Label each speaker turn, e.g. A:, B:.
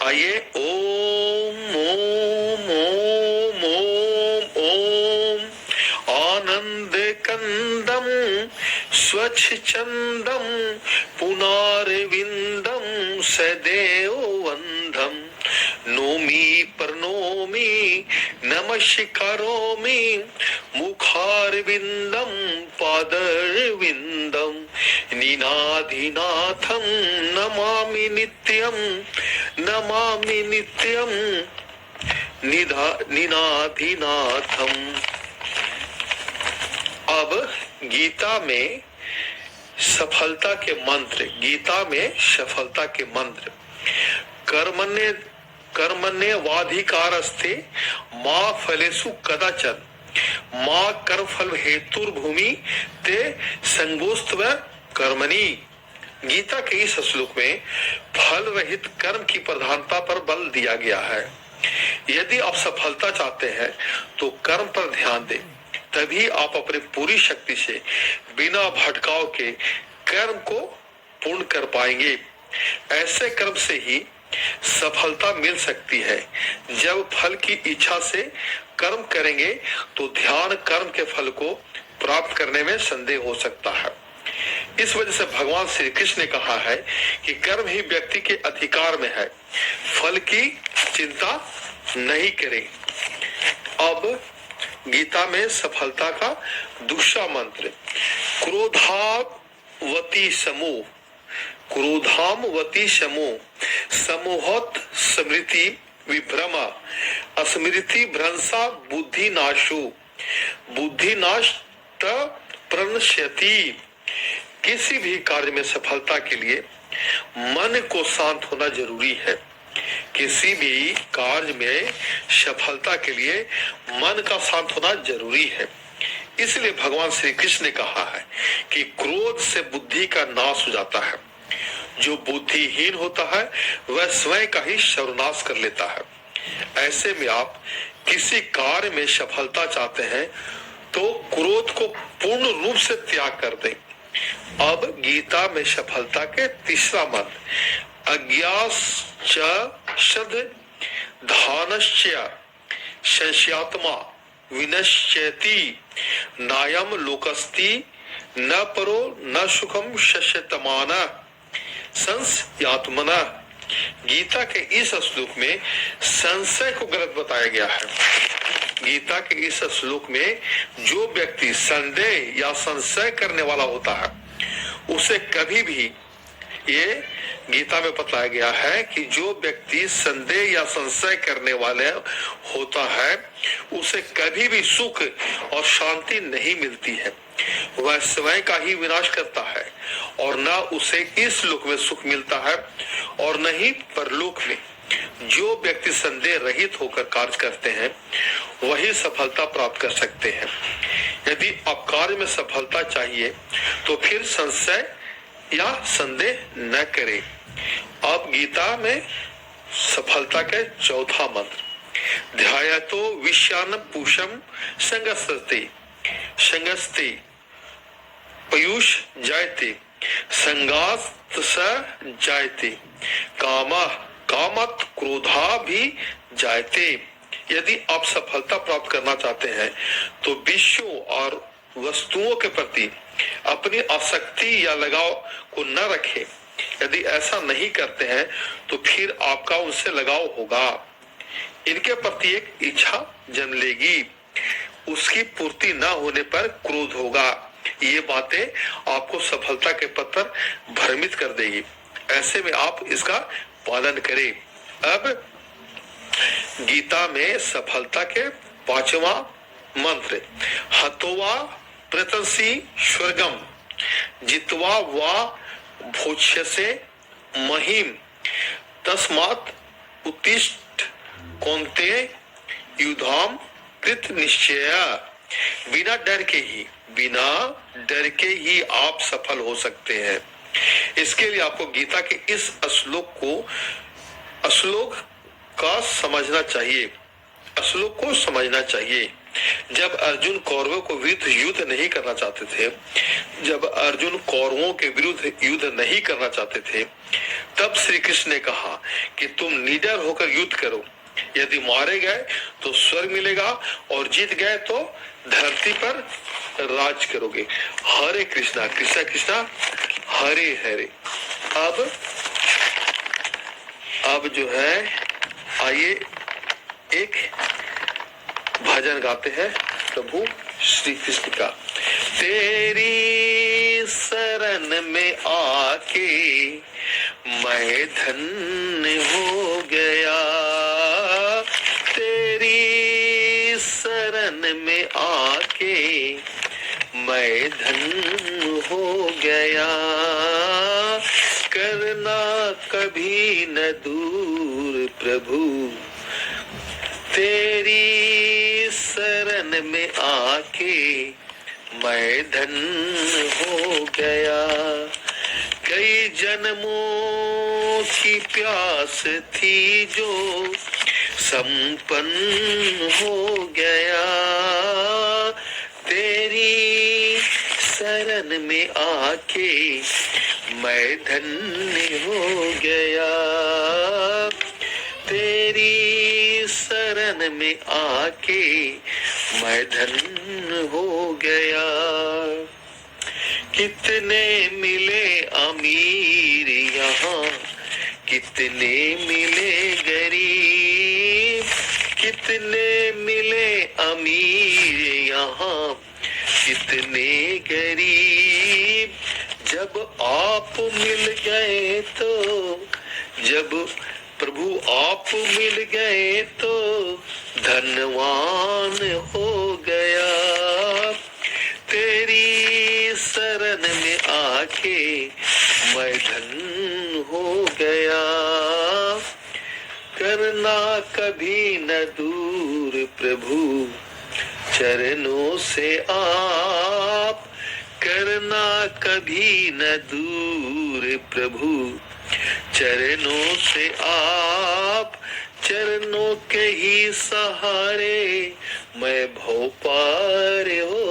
A: आइए ओम ओम ओम ओम ओम आनंद कंदम स्वच्छ चंदम पुनारविंदम सदैव वंदम नोमी प्रणोमी नमस्कारोमि मुखारविंदम पादरविंदम निनाधिनाथम नमामि नित्यम निनाधिनाथम। अब गीता में सफलता के मंत्र, गीता में सफलता के मंत्र कर्मण्येवाधिकारस्ते मां फलेषु कदाचन मां कर्मफल हेतुर्भूमि ते संगोस्त्व कर्मणि। गीता के इस श्लोक में फल रहित कर्म की प्रधानता पर बल दिया गया है। यदि आप सफलता चाहते हैं तो कर्म पर ध्यान दें, तभी आप अपनी पूरी शक्ति से बिना भटकाव के कर्म को पूर्ण कर पाएंगे। ऐसे कर्म से ही सफलता मिल सकती है। जब फल की इच्छा से कर्म करेंगे तो ध्यान कर्म के फल को प्राप्त करने में संदेह हो सकता है। इस वजह से भगवान श्री कृष्ण ने कहा है कि कर्म ही व्यक्ति के अधिकार में है, फल की चिंता नहीं करें। अब गीता में सफलता का दूसरा मंत्र क्रोधावती समूह, क्रोधामवती समूह समूहत स्मृति विभ्रमा अस्मृति भ्रंसा बुद्धि नाशु बुद्धि नाश प्रणश्यति। किसी भी कार्य में सफलता के लिए मन को शांत होना जरूरी है। किसी भी कार्य में सफलता के लिए मन का शांत होना जरूरी है। इसलिए भगवान श्री कृष्ण ने कहा है कि क्रोध से बुद्धि का नाश हो जाता है। जो बुद्धिहीन होता है वह स्वयं का ही सर्वनाश कर लेता है। ऐसे में आप किसी कार्य में सफलता चाहते हैं तो क्रोध को पूर्ण रूप से त्याग कर दें। अब गीता में सफलता के तीसरा मंत्र अज्ञाश्च शद धानश्च संशयात्मा विनश्यति नायम लोकस्ति न परो न सुखम शश्यतमाना संशयात्मना। गीता के इस श्लोक में संशय को गलत बताया गया है। गीता के इस श्लोक में जो व्यक्ति संदेह या संशय करने वाला होता है उसे कभी भी, ये गीता में बताया गया है कि जो व्यक्ति संदेह या संशय करने वाले होता है उसे कभी भी सुख और शांति नहीं मिलती है। वह स्वयं का ही विनाश करता है और न उसे इस लोक में सुख मिलता है और न ही परलोक में। जो व्यक्ति संदेह रहित होकर कार्य करते हैं वही सफलता प्राप्त कर सकते हैं। यदि आप कार्य में सफलता चाहिए तो फिर संशय या संदेह न करें। अब गीता में सफलता के चौथा मंत्र ध्यायतो विश्वान पूषम संगस्ते संगस्ते पयुष जायते संगास्त स जायते कामा कामत क्रोधा भी जायते। यदि आप सफलता प्राप्त करना चाहते हैं तो विषयों और वस्तुओं के प्रति अपनी आसक्ति या लगाव को न रखें। यदि ऐसा नहीं करते हैं तो फिर आपका उनसे लगाव होगा, इनके प्रति एक इच्छा जन्म लेगी, उसकी पूर्ति न होने पर क्रोध होगा। ये बातें आपको सफलता के पथ पर भ्रमित कर देगी। ऐसे में आप इसका पालन करें। अब गीता में सफलता के पांचवा मंत्र हतोवा प्रतंसी स्वर्गम जित्वा वा भोक्ष्यसे महिम तस्मात् उत्तिष्ठ कौन्तेय युधाम कृत निश्चय। बिना डर के ही आप सफल हो सकते हैं। इसके लिए आपको गीता के इस श्लोक को समझना चाहिए। जब अर्जुन कौरवों को विरुद्ध युद्ध नहीं करना चाहते थे, जब अर्जुन कौरवों के विरुद्ध युद्ध नहीं करना चाहते थे, तब श्री कृष्ण ने कहा कि तुम निडर होकर युद्ध करो। यदि मारे गए तो स्वर्ग मिलेगा और जीत गए तो धरती पर राज करोगे। हरे कृष्णा कृष्णा कृष्णा हरे हरे। अब जो है आइए एक भजन गाते हैं प्रभु श्री कृष्ण का। तेरी शरण में आके मैं धन्य हो गया, तेरी शरण में आके मैं धन्य हो गया। करना कभी न दूर प्रभु, तेरी शरण में आके मैं धन्य हो गया। कई जन्मों की प्यास थी जो संपन्न हो गया, तेरी शरण में आके मैं धन्य हो गया। तेरी शरण में आके मैं धन्य हो गया। कितने मिले अमीर यहाँ, कितने मिले गरीब, कितने मिले अमीर यहाँ, कितने गरीब। जब आप मिल गए तो, जब प्रभु आप मिल गए तो धनवान हो गया। तेरी शरण में आके मैं धन्य हो गया। करना कभी न दूर प्रभु चरणों से आप, करना कभी न दूर प्रभु चरणों से आप। चरणों के ही सहारे मैं भव पार हो